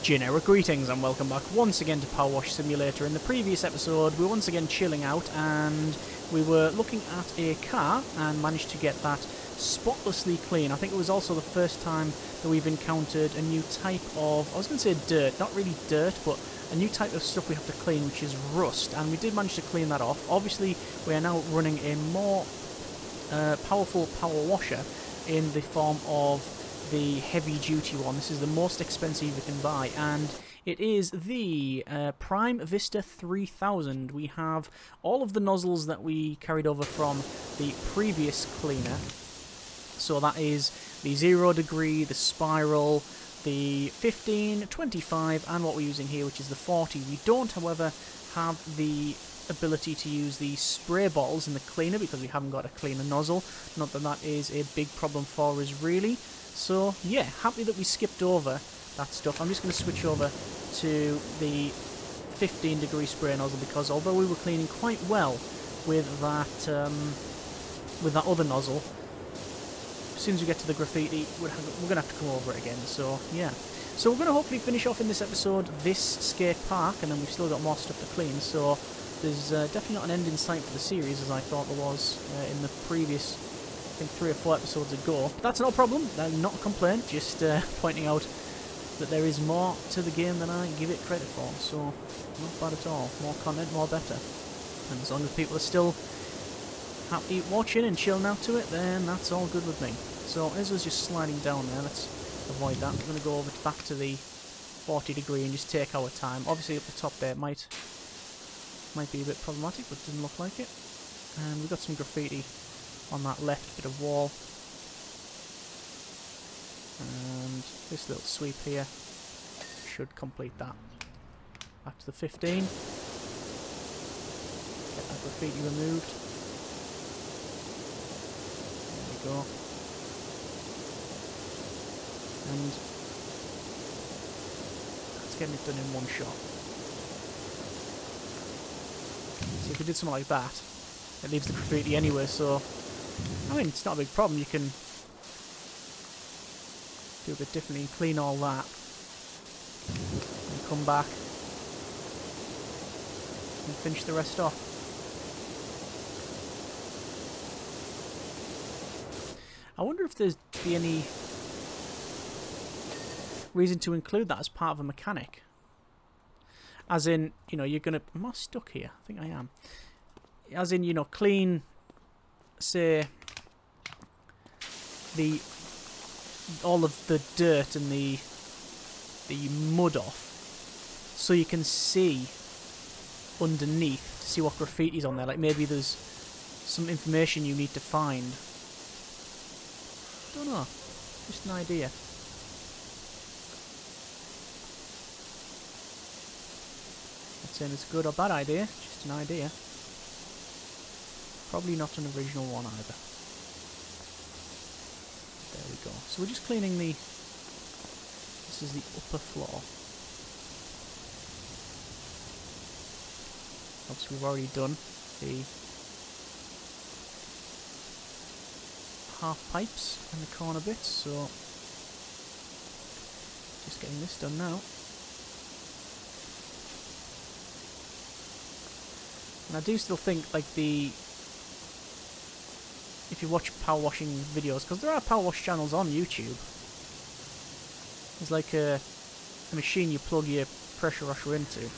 Generic greetings and welcome back once again to PowerWash Simulator. In the previous episode we were once again chilling out and we were looking at a car and managed to get that spotlessly clean. I think it was also the first time that we've encountered a new type of, I was going to say dirt, not really dirt, but a new type of stuff we have to clean, which is rust, and we did manage to clean that off. Obviously we are now running a more powerful power washer in the form of the heavy duty one. This is the most expensive you can buy, and it is the Prime Vista 3000. We have all of the nozzles that we carried over from the previous cleaner. So that is the 0 degree, the spiral, the 15, 25, and what we're using here, which is the 40. We don't, however, have the ability to use the spray bottles in the cleaner because we haven't got a cleaner nozzle. Not that that is a big problem for us, really. So, yeah, happy that we skipped over that stuff. I'm just going to switch over to the 15 degree spray nozzle because although we were cleaning quite well with that other nozzle, as soon as we get to the graffiti, we're going to have to come over it again. So, yeah. So we're going to hopefully finish off in this episode this skate park, and then we've still got more stuff to clean. So there's definitely not an end in sight for the series as I thought there was in the previous, I think 3 or 4 episodes ago. But that's no problem, not a complaint, just pointing out that there is more to the game than I give it credit for, so not bad at all. More content, more better. And as long as people are still happy watching and chilling out to it, then that's all good with me. So as was just sliding down there, let's avoid that. We're going to go over back to the 40 degree and just take our time. Obviously up the top there might be a bit problematic, but doesn't look like it. And we've got some graffiti on that left bit of wall, and this little sweep here should complete that. Back to the 15, get that graffiti removed. There we go. And that's getting it done in one shot. So if we did something like that, it leaves the graffiti anyway, so I mean, it's not a big problem. You can do a bit differently, clean all that, and come back and finish the rest off. I wonder if there's be any reason to include that as part of a mechanic. As in, you know, you're gonna... Am I stuck here? I think I am. As in, you know, clean, say, all of the dirt and the mud off, so you can see underneath to see what graffiti's on there. Like maybe there's some information you need to find. Don't know. Just an idea. Not saying it's a good or bad idea. Just an idea. Probably not an original one either. There we go. So we're just cleaning the... This is the upper floor. Obviously we've already done the half pipes and the corner bits, so just getting this done now. And I do still think, like, if you watch power washing videos, because there are power wash channels on YouTube, there's like a machine you plug your pressure washer into,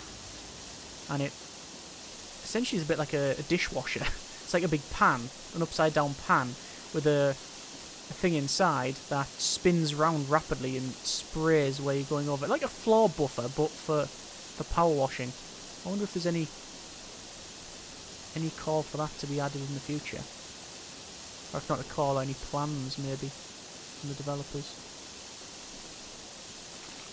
and it essentially is a bit like a dishwasher. It's like a big pan, an upside down pan with a thing inside that spins round rapidly and sprays where you're going over it, like a floor buffer but for power washing. I wonder if there's any call for that to be added in the future. Or if not a call, any plans maybe from the developers.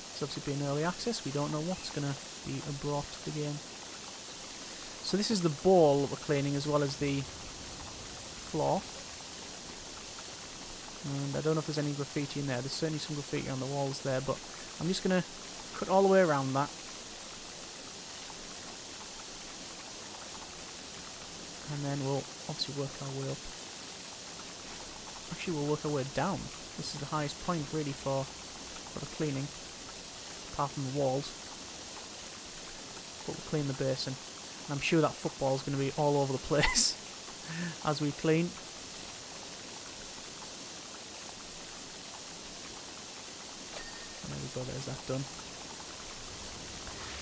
It's obviously been early access, we don't know what's going to be brought to the game. So this is the bowl that we're cleaning as well as the floor. And I don't know if there's any graffiti in there. There's certainly some graffiti on the walls there, but I'm just going to cut all the way around that. And then we'll obviously work our way up. Actually, we'll work our way down. This is the highest point really for the cleaning. apart from the walls. But we'll clean the basin. And I'm sure that football is going to be all over the place as we clean. And there we go, there's that done.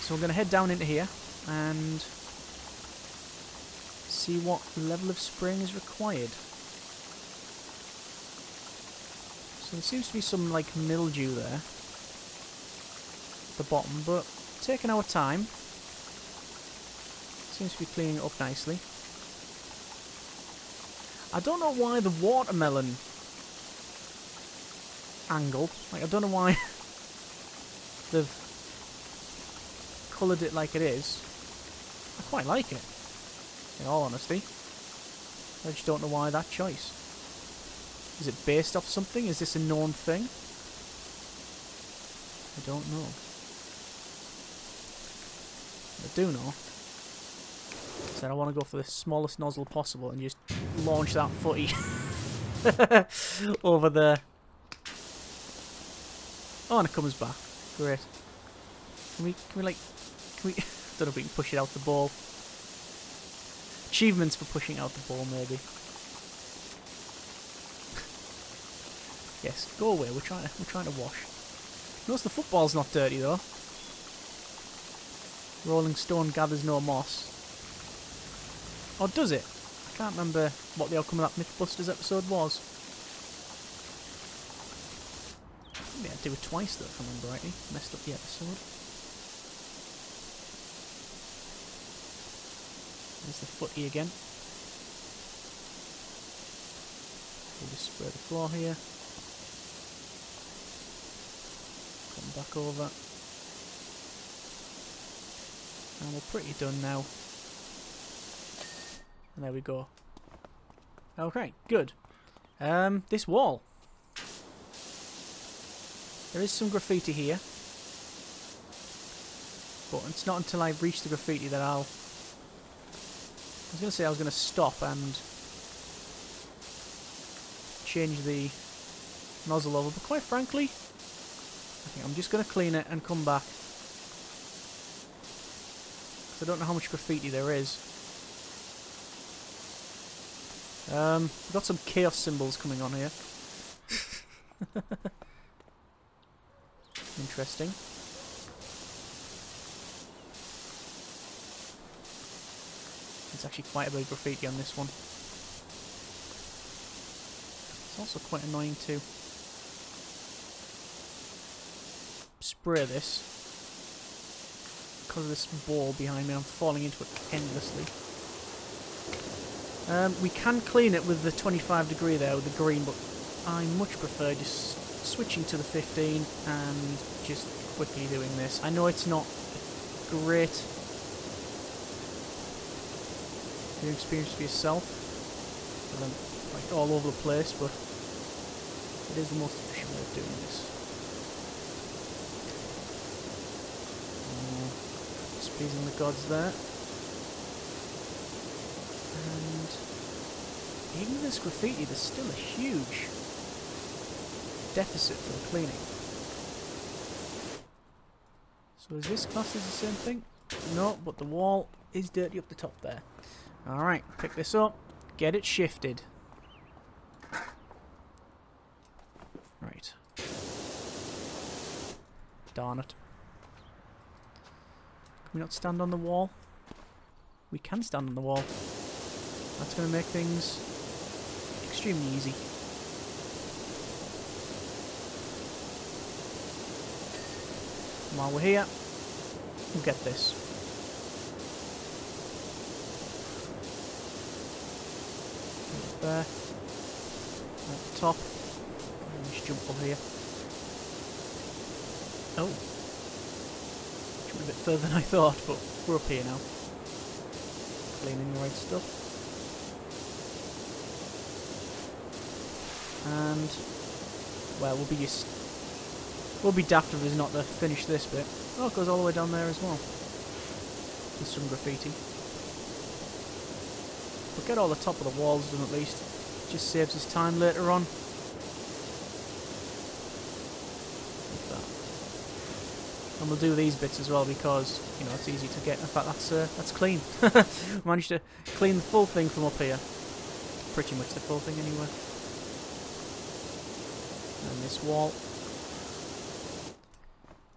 So we're going to head down into here and see what level of spraying is required. So there seems to be some like mildew there at the bottom, but taking our time. Seems to be cleaning it up nicely. I don't know why the watermelon angle, like I don't know why they've coloured it like it is. I quite like it, in all honesty. I just don't know why that choice. Is it based off something? Is this a known thing? I don't know. I do know. So I want to go for the smallest nozzle possible and just launch that footy over there. Oh, and it comes back. Great. Can we don't know if we can push it out the ball. Achievements for pushing out the ball, maybe. Yes, go away. We're trying to wash. Notice the football's not dirty though. Rolling stone gathers no moss. Or does it? I can't remember what the outcome of that Mythbusters episode was. Maybe I'd do it twice though, if I remember rightly. Messed up the episode. There's the footy again. We'll just spray the floor here. Come back over. And we're pretty done now. And there we go. Okay, good. This wall. There is some graffiti here. But it's not until I reach the graffiti that I was going to say I was going to stop and change the nozzle over. But quite frankly, I think I'm just going to clean it and come back. I don't know how much graffiti there is. We've got some chaos symbols coming on here. Interesting. There's actually quite a bit of graffiti on this one. It's also quite annoying to spray this. Because of this ball behind me, I'm falling into it endlessly. We can clean it with the 25 degree there, with the green, but I much prefer just switching to the 15 and just quickly doing this. I know it's not great your experience for yourself, like all over the place, but it is the most efficient way of doing this. Pleasing the gods there. And even with this graffiti, there's still a huge deficit for the cleaning. So is this classed as the same thing? No, but the wall is dirty up the top there. Alright, pick this up, get it shifted. Right. Darn it. Can we not stand on the wall? We can stand on the wall. That's going to make things extremely easy. While we're here, we'll get this. There. At the top. And just jump over here. Oh. A bit further than I thought, but we're up here now. Cleaning the right stuff. And well, we'll be daft if it's not to finish this bit. Oh, it goes all the way down there as well. There's some graffiti. But get all the top of the walls done at least. Just saves us time later on. Like that. And we'll do these bits as well because, you know, it's easy to get. In fact, that's clean. Managed to clean the full thing from up here. Pretty much the full thing anyway. And this wall,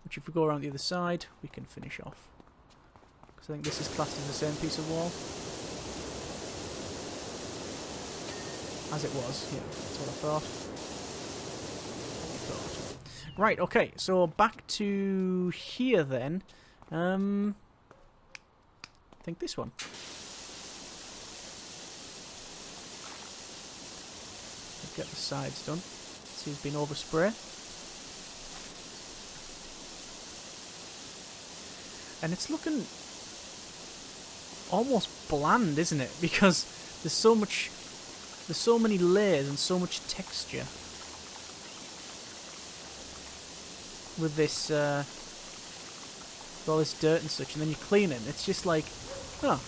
which if we go around the other side, we can finish off. Because I think this is classed as the same piece of wall. As it was, yeah, that's what I thought. Right, okay, so back to here then. I think this one. Get the sides done. See, it's been overspray. And it's looking almost bland, isn't it? Because there's so many layers and so much texture with this, with all this dirt and such, and then you clean it, and it's just like, oh,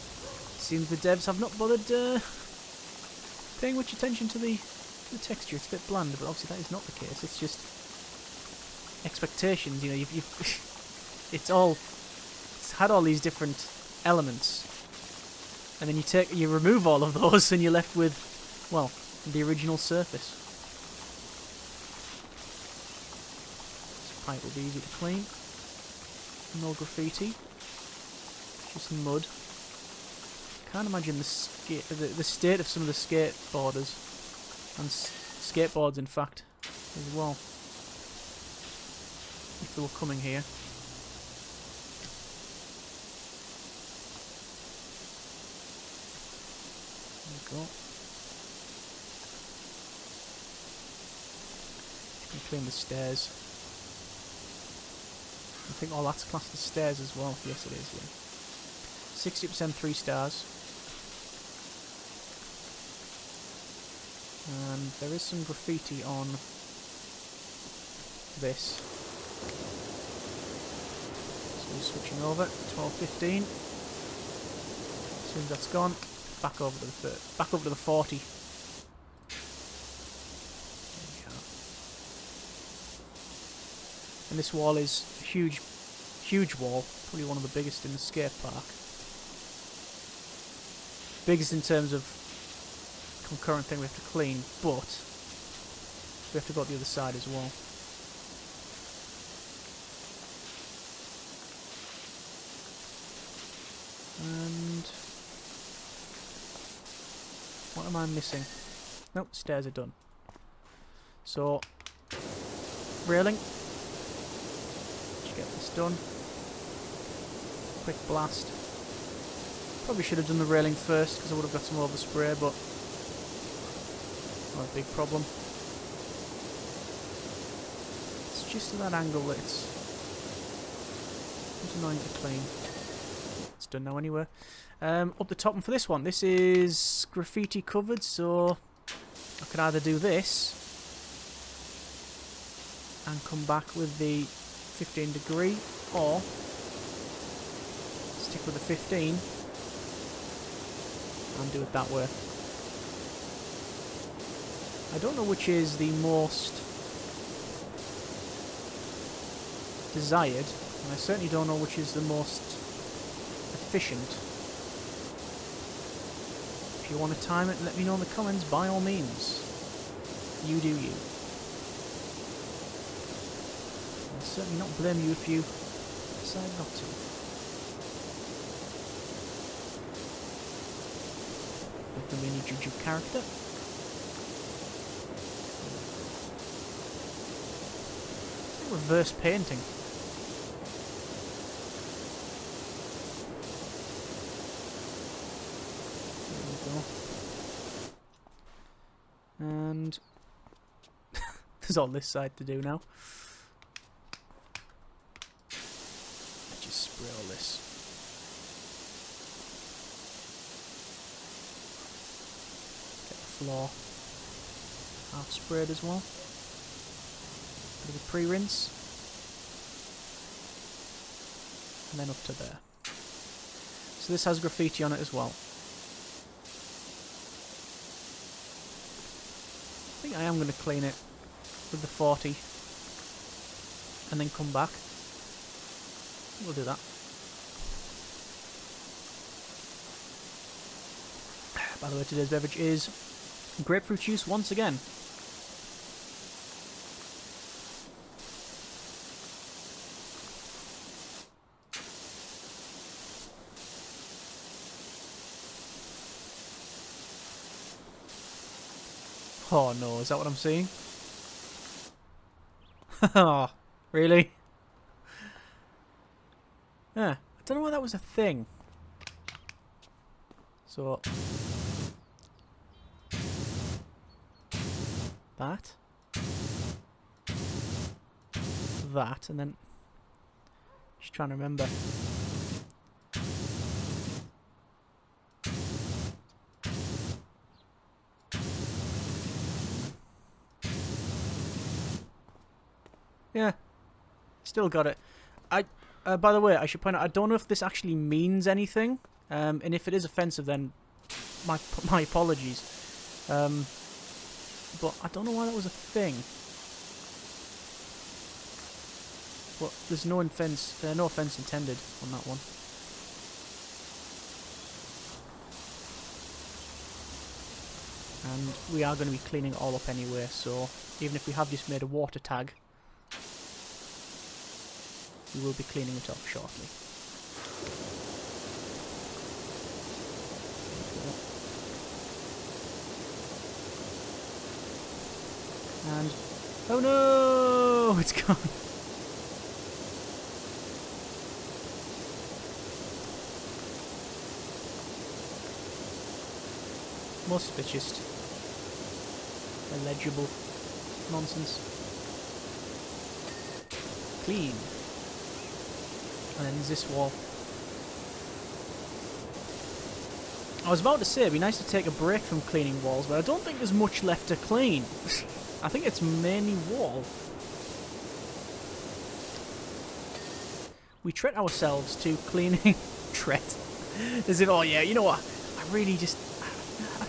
seems the devs have not bothered paying much attention to the texture. It's a bit bland, but obviously that is not the case. It's just expectations. You know, it's had all these different elements, and then you remove all of those, and you're left with, well, the original surface. This pipe will be easy to clean. No graffiti, just mud. Can't imagine the state of some of the skateboarders and skateboards, in fact, as well, if they were coming here. There we go. Can clean the stairs. I think all that's classed as stairs as well. Yes, it is. Yeah. 60% 3 stars. And there is some graffiti on this. So we're switching over. 12:15. As soon as that's gone, back over to the 40. There we are. And this wall is a huge wall. Probably one of the biggest in the skate park. Biggest in terms of concurrent thing we have to clean, but we have to go to the other side as well. And what am I missing? Nope, stairs are done. So, railing. Let's get this done. Quick blast. Probably should have done the railing first because I would have got some overspray, but not a big problem. It's just at that angle that it's annoying to clean. It's done now anyway. Up the top one for this one. This is graffiti covered, so I could either do this and come back with the 15 degree, or stick with the 15 and do it that way. I don't know which is the most desired, and I certainly don't know which is the most efficient. If you want to time it, let me know in the comments, by all means. You do you. I'll certainly not blame you if you decide not to. Not the mini judge of character. Reverse painting. There we go. And there's all this side to do now. Let's just spray all this. Get the floor half sprayed as well. Bit of a pre-rinse, and then up to there. So this has graffiti on it as well. I think I am going to clean it with the 40 and then come back. We'll do that. By the way, today's beverage is grapefruit juice once again. Oh no, is that what I'm seeing? Oh, really? Yeah, I don't know why that was a thing. So... that. That, and then... just trying to remember. Yeah, still got it. By the way, I should point out, I don't know if this actually means anything, and if it is offensive, then my apologies. But I don't know why that was a thing. But there's no offense intended on that one. And we are going to be cleaning it all up anyway, so even if we have just made a water tag, we will be cleaning it up shortly. And oh no, it's gone. Most of it's just illegible nonsense. Clean. And then there's this wall. I was about to say it'd be nice to take a break from cleaning walls, but I don't think there's much left to clean. I think it's mainly wall. We treat ourselves to cleaning. Treat. As if, oh yeah, you know what? I really just...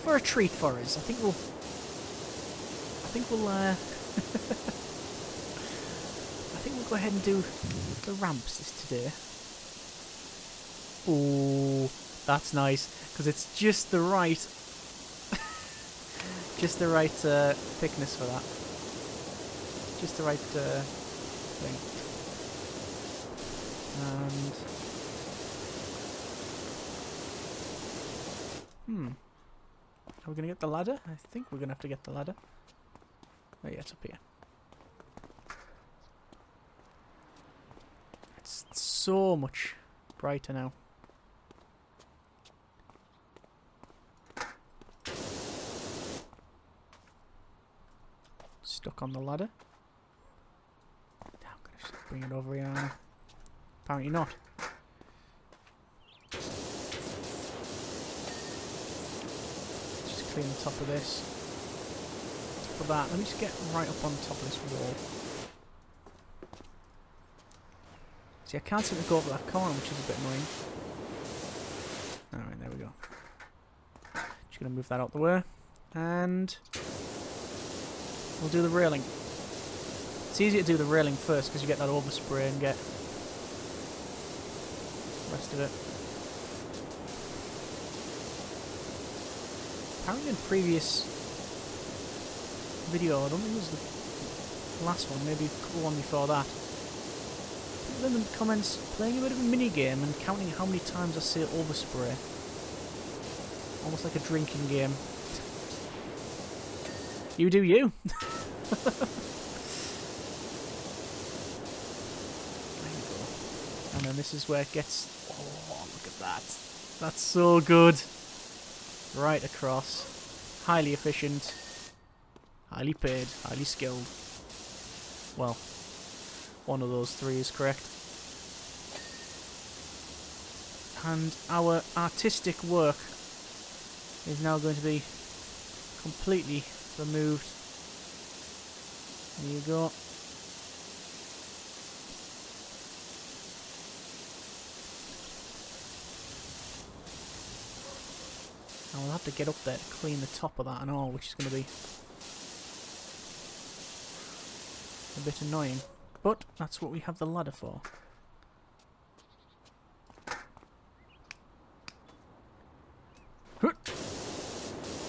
for a treat for us. I think we'll go ahead and do the ramps today. Oh, that's nice because it's just the right, thickness for that. Just the right thing. And are we gonna get the ladder? I think we're gonna have to get the ladder. Oh yeah, it's up here. It's so much brighter now. Stuck on the ladder. I'm gonna just bring it over here. Apparently not. Just clean the top of this. Top of that. Let me just get right up on top of this wall. See, I can't seem to go over that corner, which is a bit annoying. Alright, there we go. Just gonna move that out the way. And we'll do the railing. It's easier to do the railing first because you get that overspray and get the rest of it. Apparently in previous video, I don't think it was the last one, maybe the one before that, people in the comments playing a bit of a mini game and counting how many times I say overspray. Almost like a drinking game. You do you. There you go. And then this is where it gets... oh, look at that. That's so good. Right across. Highly efficient. Highly paid. Highly skilled. Well, one of those three is correct. And our artistic work is now going to be completely removed. There you go. And we'll have to get up there to clean the top of that and all, which is going to be a bit annoying. But that's what we have the ladder for.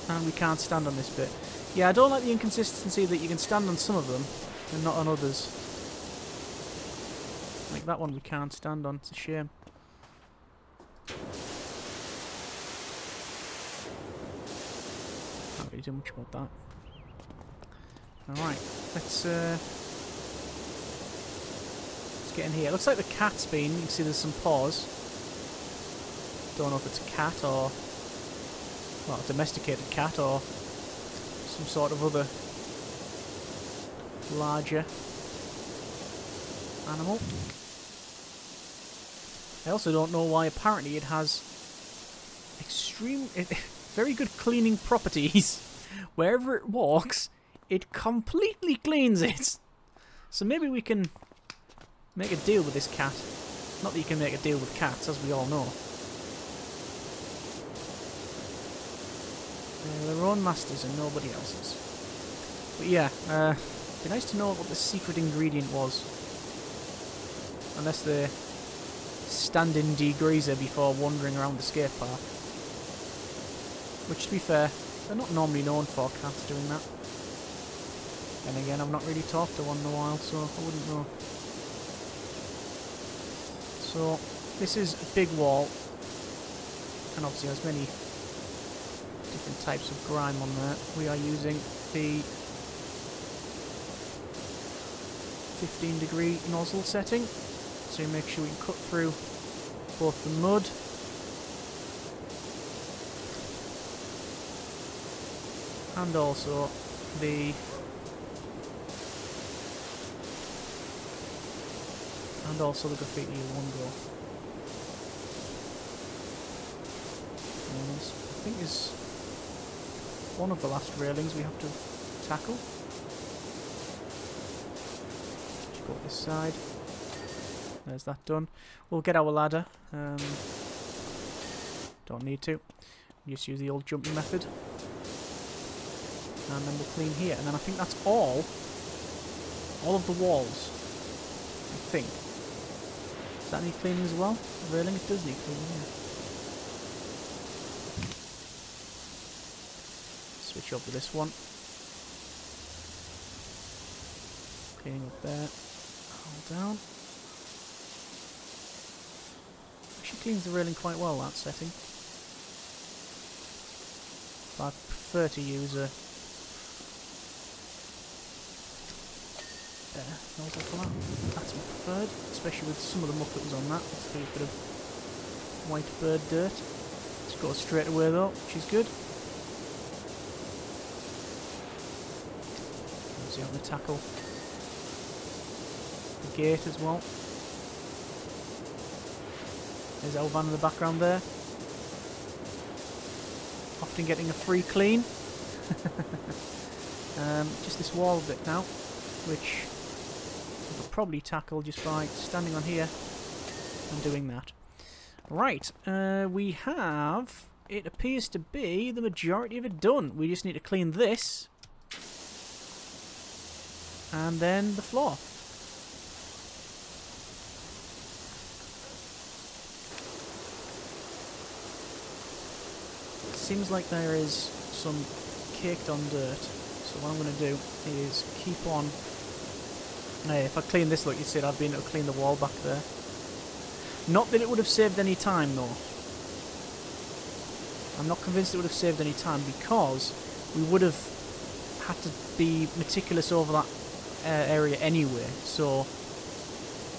and we can't stand on this bit. Yeah, I don't like the inconsistency that you can stand on some of them and not on others. Like that one we can't stand on, it's a shame. Can't really do much about that. Alright, let's get in here. It looks like the cat's been, you can see there's some paws. Don't know if it's a cat or, well, a domesticated cat or some sort of other larger animal. I also don't know why apparently it has very good cleaning properties. Wherever it walks, it completely cleans it. So maybe we can make a deal with this cat. Not that you can make a deal with cats, as we all know. They're their own masters and nobody else's. But yeah, it'd be nice to know what the secret ingredient was. Unless they're standing degreaser before wandering around the skate park. Which, to be fair, they're not normally known for cats doing that. And again, I've not really talked to one in a while, so I wouldn't know. So, this is a big wall. And obviously has many different types of grime on there. We are using the 15-degree nozzle setting. So make sure we can cut through both the mud and also the graffiti in one go. And this, I think, is one of the last railings we have to tackle. Just go this side. There's that done. We'll get our ladder. Don't need to. Just use the old jumping method. And then we'll clean here. And then I think that's all of the walls. I think. Is that need cleaning as well? The railing, it does need cleaning, yeah. Switch over to this one. Cleaning up there. Hold down. Actually cleans the railing quite well, that setting. But I prefer to use a nozzle for that. That's my preferred, especially with some of the muck that was on that. Let's do a bit of white bird dirt. It's got straight away though, which is good. Obviously I'm going to tackle the gate as well. There's our van in the background there. Often getting a free clean. Just this wall bit now, which I could probably tackle just by standing on here and doing that. Right, we have, it appears to be the majority of it done. We just need to clean this and then the floor. Seems like there is some caked on dirt, so what I'm going to do is keep on. If I clean this, like you said, I've been able to clean the wall back there. Not that it would have saved any time though. I'm not convinced it would have saved any time because we would have had to be meticulous over that area anyway. So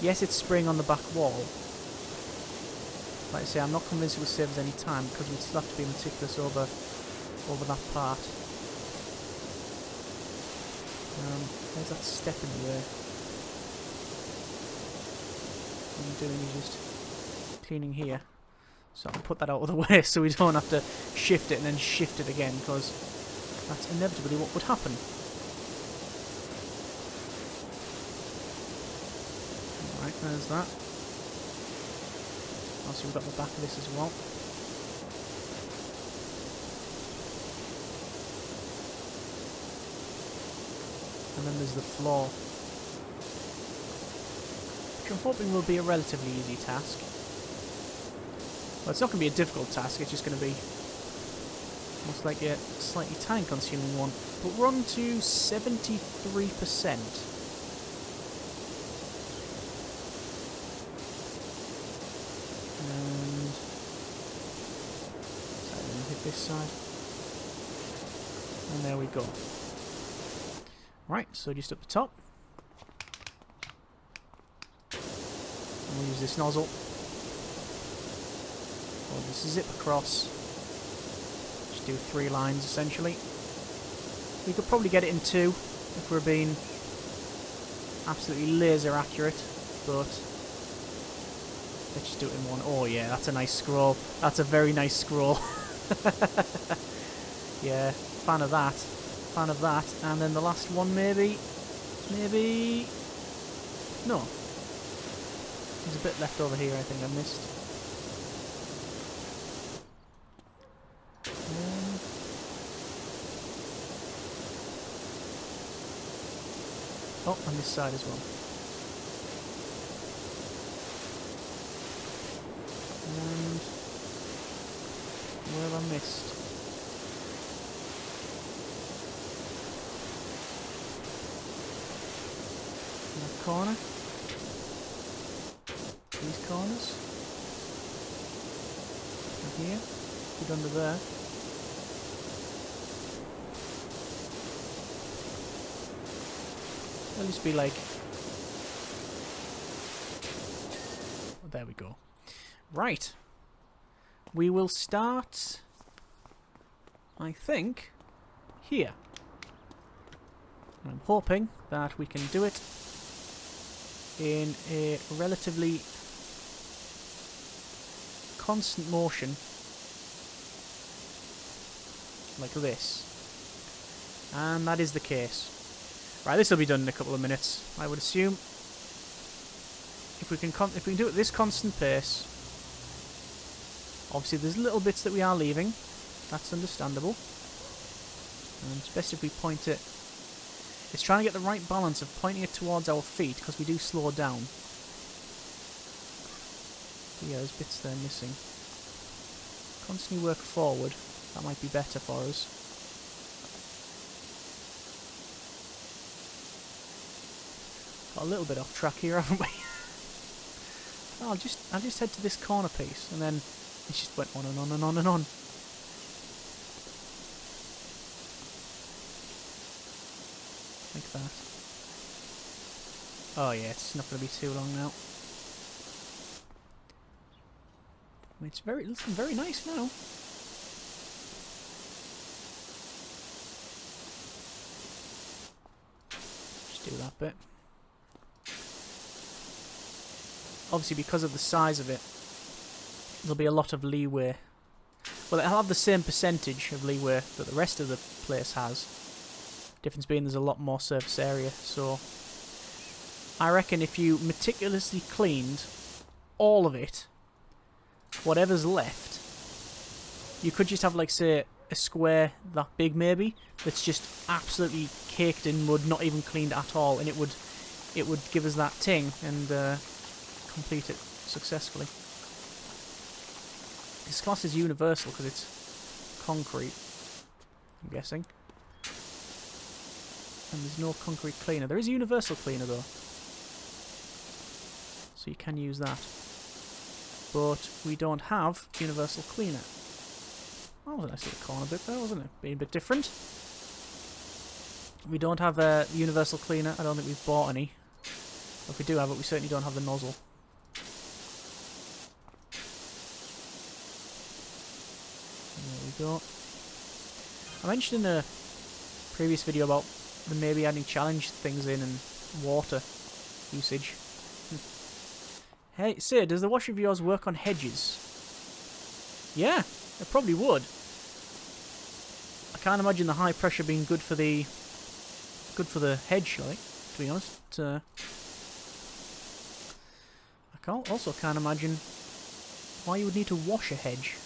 yes, it's spraying on the back wall. Like I say, I'm not convinced it would save us any time because we'd still have to be meticulous over that part. There's that step in the way. What I'm doing is just cleaning here. So I can put that out of the way so we don't have to shift it and then shift it again because that's inevitably what would happen. Alright, there's that. Also, we've got the back of this as well. And then there's the floor, which I'm hoping will be a relatively easy task. Well, it's not going to be a difficult task, it's just going to be Looks like a slightly time-consuming one. But we're on to 73%. And... so I'm going to hit this side. And there we go. Right, so just up the top. We'll use this nozzle. Hold this zip across. Just do 3 lines essentially. We could probably get it in 2 if we're being absolutely laser accurate, but let's just do it in 1. Oh yeah, that's a nice scroll. That's a very nice scroll. Yeah, fan of that. Fan of that. And then the last one maybe. No. There's a bit left over here I think I missed. Oh, on this side as well. And where have I missed? In that corner. These corners. And here. Put under there. It'll just be like... oh, there we go. Right. We will start, I think, here. I'm hoping that we can do it in a relatively constant motion like this. And that is the case. Right, this will be done in a couple of minutes, I would assume. If we can do it at this constant pace. Obviously, there's little bits that we are leaving. That's understandable. And it's best if we point it. It's trying to get the right balance of pointing it towards our feet because we do slow down. But yeah, there's bits there missing. Constantly work forward. That might be better for us. Got a little bit off track here, haven't we? I'll just head to this corner piece, and then it just went on and on and on and on. Like that. Oh yeah, it's not going to be too long now. I mean, it's looking very nice now. Just do that bit. Obviously, because of the size of it, there'll be a lot of leeway. Well, it'll have the same percentage of leeway that the rest of the place has. Difference being there's a lot more surface area, so I reckon if you meticulously cleaned all of it, whatever's left, you could just have, like, say, a square that big maybe, that's just absolutely caked in mud, not even cleaned at all, and it would give us that ting and complete it successfully. This class is universal because it's concrete, I'm guessing. And there's no concrete cleaner. There is a universal cleaner though, so you can use that. But we don't have universal cleaner. That was a nice little corner bit there, wasn't it? Being a bit different. We don't have a universal cleaner. I don't think we've bought any. If we do have it, we certainly don't have the nozzle. There we go. I mentioned in a previous video about them maybe adding challenge things in and water usage. Hey, sir, does the washer of yours work on hedges? Yeah, it probably would. I can't imagine the high pressure being good for the hedge, like, to be honest. I also can't imagine why you would need to wash a hedge.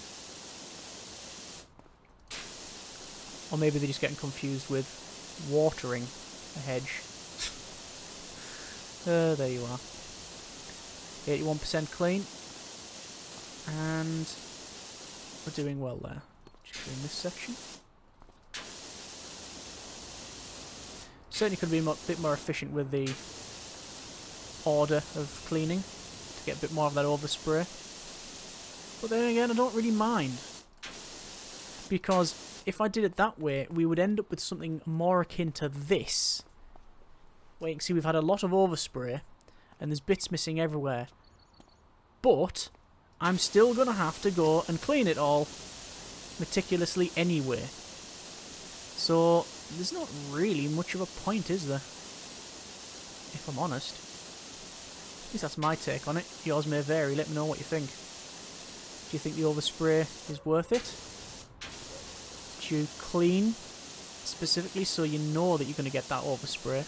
Or maybe they're just getting confused with watering a hedge. There you are. 81% clean. And we're doing well there. in this section. Certainly could be a bit more efficient with the order of cleaning to get a bit more of that overspray. But then again, I don't really mind, because if I did it that way, we would end up with something more akin to this, where you can see we've had a lot of overspray and there's bits missing everywhere. But I'm still going to have to go and clean it all meticulously anyway. So there's not really much of a point, is there? If I'm honest. At least that's my take on it. Yours may vary. Let me know what you think. Do you think the overspray is worth it? Do you clean specifically so you know that you're going to get that overspray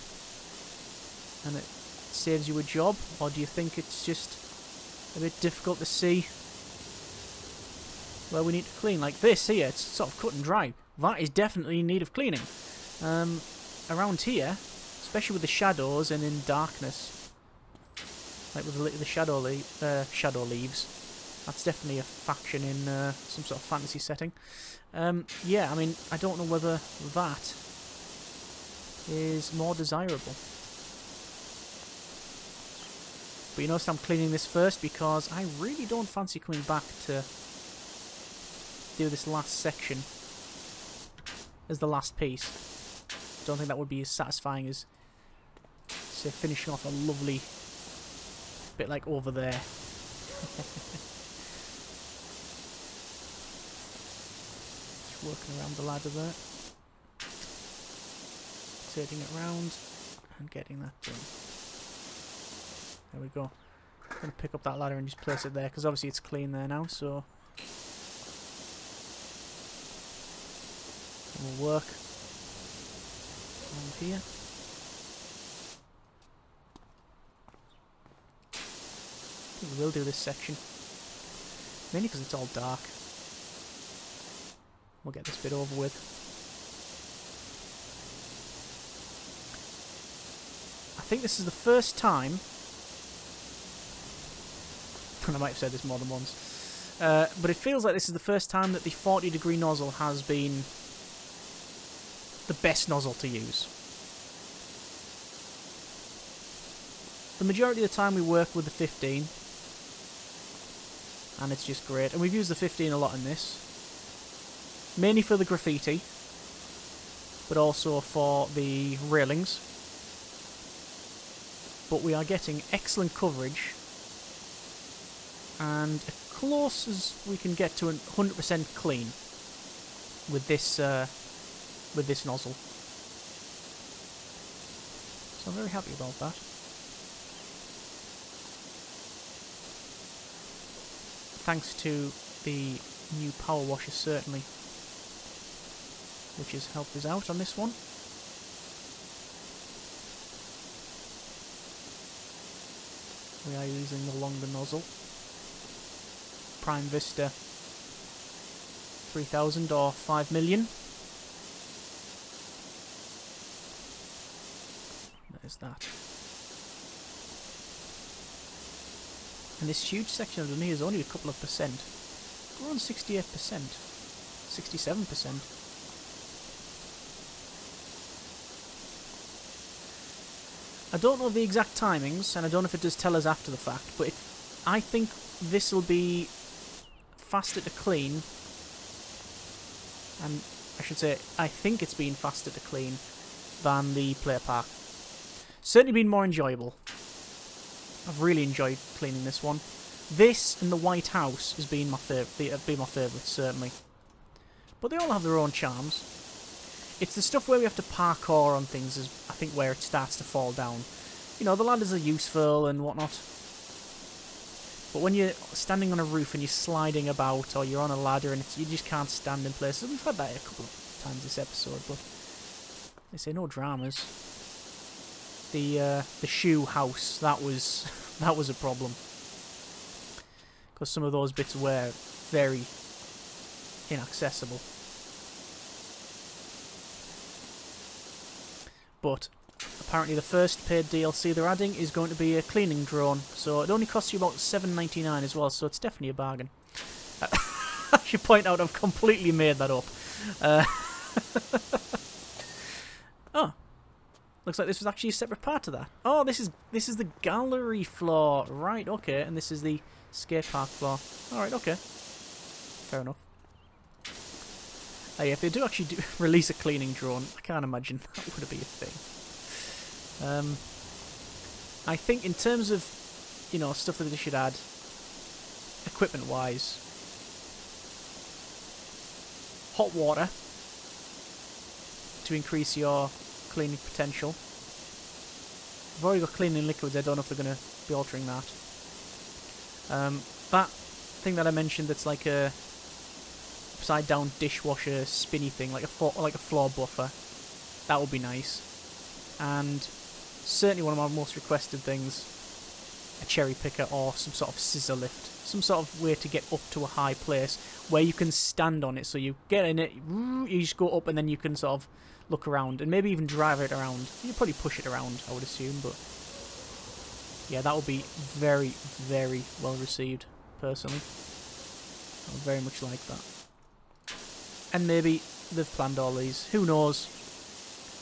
and it saves you a job? Or do you think it's just a bit difficult to see where we need to clean? Like this here, it's sort of cut and dry. That is definitely in need of cleaning. Around here, especially with the shadows and in darkness, like with the shadow leaves, that's definitely a faction in some sort of fantasy setting. Yeah, I mean, I don't know whether that is more desirable. But you notice I'm cleaning this first because I really don't fancy coming back to do this last section as the last piece. Don't think that would be as satisfying as, say, finishing off a lovely bit like over there. Just working around the ladder there. Turning it around and getting that done. There we go. I'm going to pick up that ladder and just place it there, because obviously it's clean there now, so it will work. Around here. I think we will do this section. Mainly because it's all dark. We'll get this bit over with. I think this is the first time, and I might have said this more than once, but it feels like this is the first time that the 40-degree nozzle has been the best nozzle to use. The majority of the time we work with the 15, and it's just great. And we've used the 15 a lot in this, mainly for the graffiti, but also for the railings. But we are getting excellent coverage, and as close as we can get to 100% clean with this nozzle. So I'm very happy about that. Thanks to the new PowerWash certainly, which has helped us out on this one. We are using the longer nozzle. Prime Vista 3000 or 5 million. There's that. And this huge section of me is only a couple of percent. We're on 68%. 67%. I don't know the exact timings, and I don't know if it does tell us after the fact, but I think this will be faster to clean, and I should say I think it's been faster to clean than the play park. Certainly been more enjoyable. I've really enjoyed cleaning this one. This and the White House has been my favourites, certainly. But they all have their own charms. It's the stuff where we have to parkour on things is, I think, where it starts to fall down. You know, the ladders are useful and whatnot. But when you're standing on a roof and you're sliding about, or you're on a ladder and you just can't stand in places, we've had that a couple of times this episode, but they say no dramas. The shoe house, that was a problem, because some of those bits were very inaccessible. But apparently the first paid DLC they're adding is going to be a cleaning drone, so it only costs you about $7.99 as well, so it's definitely a bargain. I should point out I've completely made that up. Oh, looks like this was actually a separate part to that. Oh, this is the gallery floor, right? Okay, and this is the skate park floor. All right, okay, fair enough. Oh, yeah, if they do actually release a cleaning drone, I can't imagine that would be a thing. I think in terms of, you know, stuff that they should add, equipment-wise, hot water to increase your cleaning potential. I've already got cleaning liquids. I don't know if they're going to be altering that. That thing that I mentioned, that's like a upside down dishwasher spinny thing, like a floor buffer. That would be nice. And certainly one of my most requested things, a cherry picker or some sort of scissor lift, some sort of way to get up to a high place where you can stand on it. So you get in it, you just go up, and then you can sort of look around and maybe even drive it around. You probably push it around, I would assume, but yeah, that would be very, very well received, personally. I would very much like that. And maybe they've planned all these. Who knows?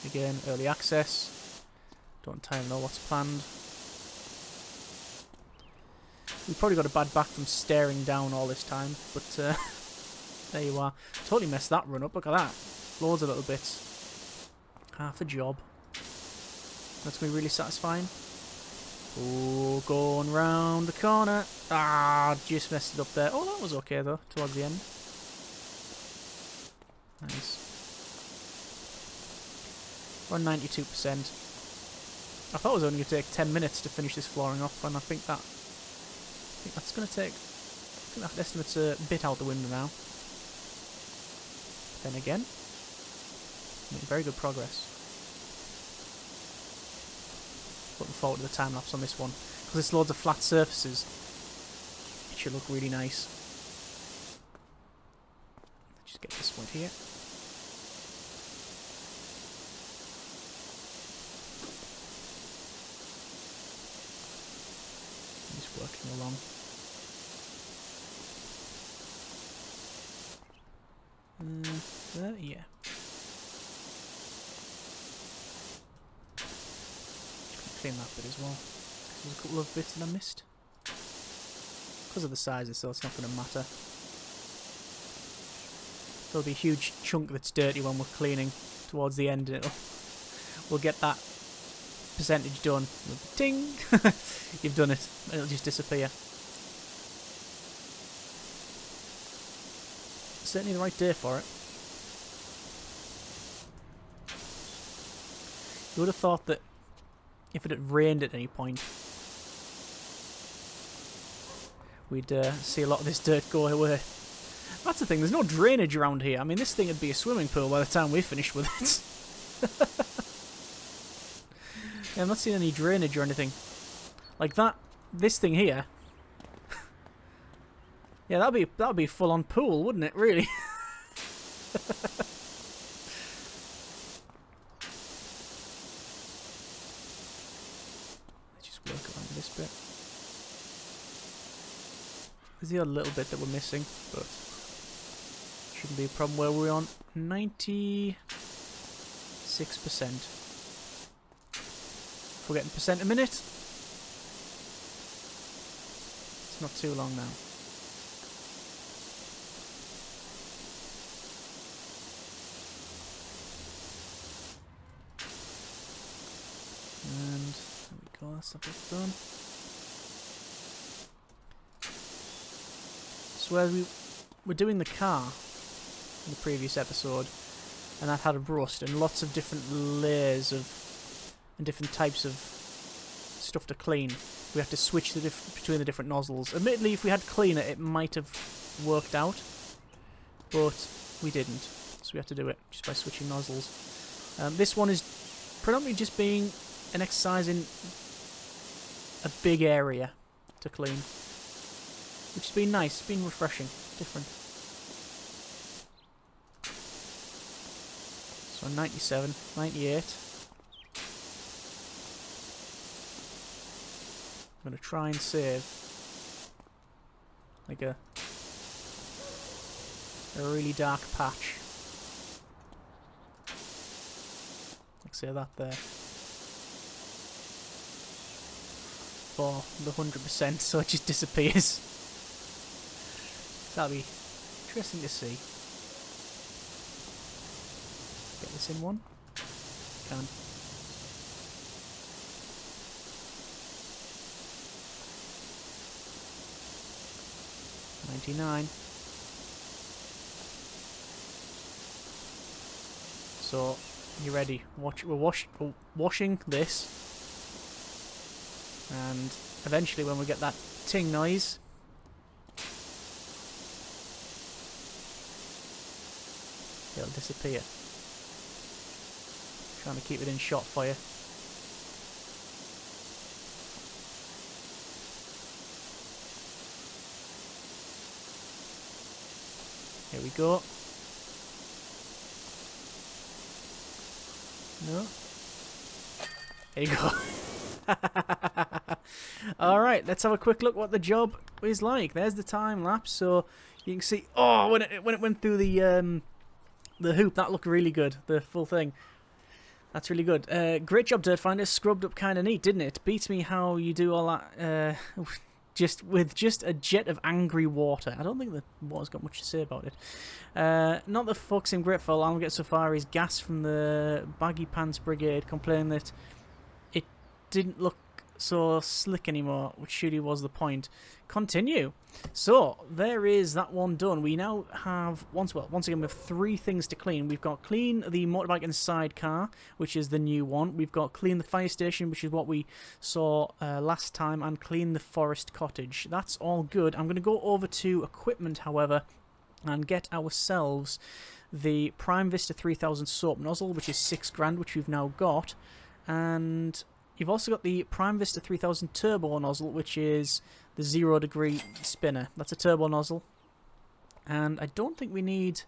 Again, early access. Don't entirely know what's planned. We probably got a bad back from staring down all this time, but there you are. Totally messed that run up. Look at that. Loads of little bits. Half a job. That's going to be really satisfying. Oh, going round the corner. Ah, just messed it up there. Oh, that was okay though, towards the end. Nice. We're on 92%. I thought it was only going to take 10 minutes to finish this flooring off, and I think that's going to take... I think that estimate's a bit out the window now. Then again, making very good progress. Looking forward to the time-lapse on this one, because it's loads of flat surfaces. It should look really nice. Just get this one here. Just working along. There, yeah. Clean that bit as well. There's a couple of bits that I missed. Because of the sizes, so it's not going to matter. There'll be a huge chunk that's dirty when we're cleaning towards the end, and we'll get that percentage done. Ting! You've done it. It'll just disappear. Certainly the right day for it. You would have thought that if it had rained at any point, we'd see a lot of this dirt go away. That's the thing, there's no drainage around here. I mean, this thing would be a swimming pool by the time we finish with it. Yeah, I'm not seeing any drainage or anything. Like that, this thing here. Yeah, that'd be a full-on pool, wouldn't it, really? Work around this bit. There's the other little bit that we're missing, but shouldn't be a problem. Where we're on 96%. If we're getting percent a minute, it's not too long now. And that's a bit done. So where we were doing the car in the previous episode, and that had a rust and lots of different layers of and different types of stuff to clean. We had to switch between the different nozzles. Admittedly, if we had cleaner, it might have worked out, but we didn't. So we had to do it just by switching nozzles. This one is predominantly just being an exercise in a big area to clean, which has been nice. It's been refreshing, different. So 97, 98. I'm going to try and save like a a really dark patch. Like say that there. For the 100%, so it just disappears. That'll be interesting to see. Get this in one. Can. $99. So you ready? We're washing this, and eventually, when we get that ting noise, it'll disappear. Trying to keep it in shot for you. Here we go. No. There you go. Alright, let's have a quick look what the job is like. There's the time lapse, so you can see. Oh, when it went through the hoop, that looked really good. The full thing. That's really good. Great job, Dirt Finder. Scrubbed up kind of neat, didn't it? Beats me how you do all that with just a jet of angry water. I don't think the water's got much to say about it. Not the fuck seem grateful. I'll get so far is gas from the Baggy Pants Brigade complaining that it didn't look so slick anymore, which surely was the point. Continue. So there is that one done. We now have once again we have 3 things to clean. We've got clean the motorbike and sidecar, which is the new one. We've got clean the fire station, which is what we saw last time, and clean the forest cottage. That's all good. I'm going to go over to equipment, however, and get ourselves the Prime Vista 3000 soap nozzle, which is $6,000, which we've now got, and you've also got the Prime Vista 3000 turbo nozzle, which is the 0 degree spinner. That's a turbo nozzle. And I don't think we need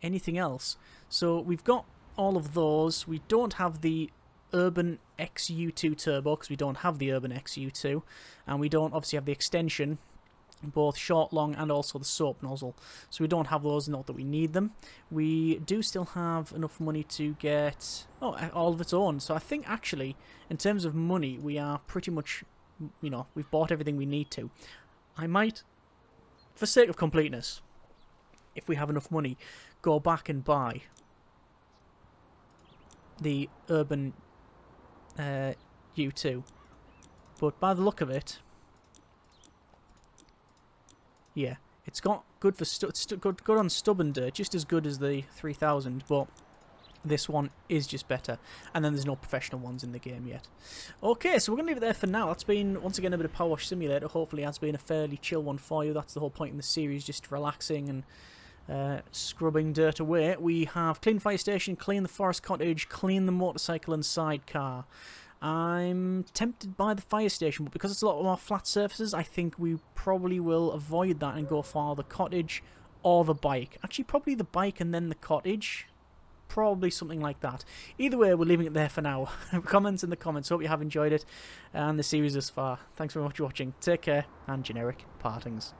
anything else. So we've got all of those. We don't have the Urban XU2 turbo because we don't have the Urban XU2. And we don't obviously have the extension, both short, long, and also the soap nozzle. So we don't have those, not that we need them. We do still have enough money to get all of its own. So I think actually, in terms of money, we are pretty much, you know, we've bought everything we need to. I might, for sake of completeness, if we have enough money, go back and buy the Urban U2. But by the look of it, yeah, it's got good for it's good on stubborn dirt, just as good as the 3000, but this one is just better. And then there's no professional ones in the game yet. Okay, so we're going to leave it there for now. That's been, once again, a bit of PowerWash Simulator. Hopefully it has been a fairly chill one for you. That's the whole point in the series, just relaxing and scrubbing dirt away. We have clean fire station, clean the forest cottage, clean the motorcycle and sidecar. I'm tempted by the fire station, but because it's a lot more flat surfaces, I think we probably will avoid that and go for the cottage or the bike. Actually, probably the bike and then the cottage. Probably something like that. Either way, we're leaving it there for now. Comments in the comments. Hope you have enjoyed it and the series thus far. Thanks very much for watching. Take care and generic partings.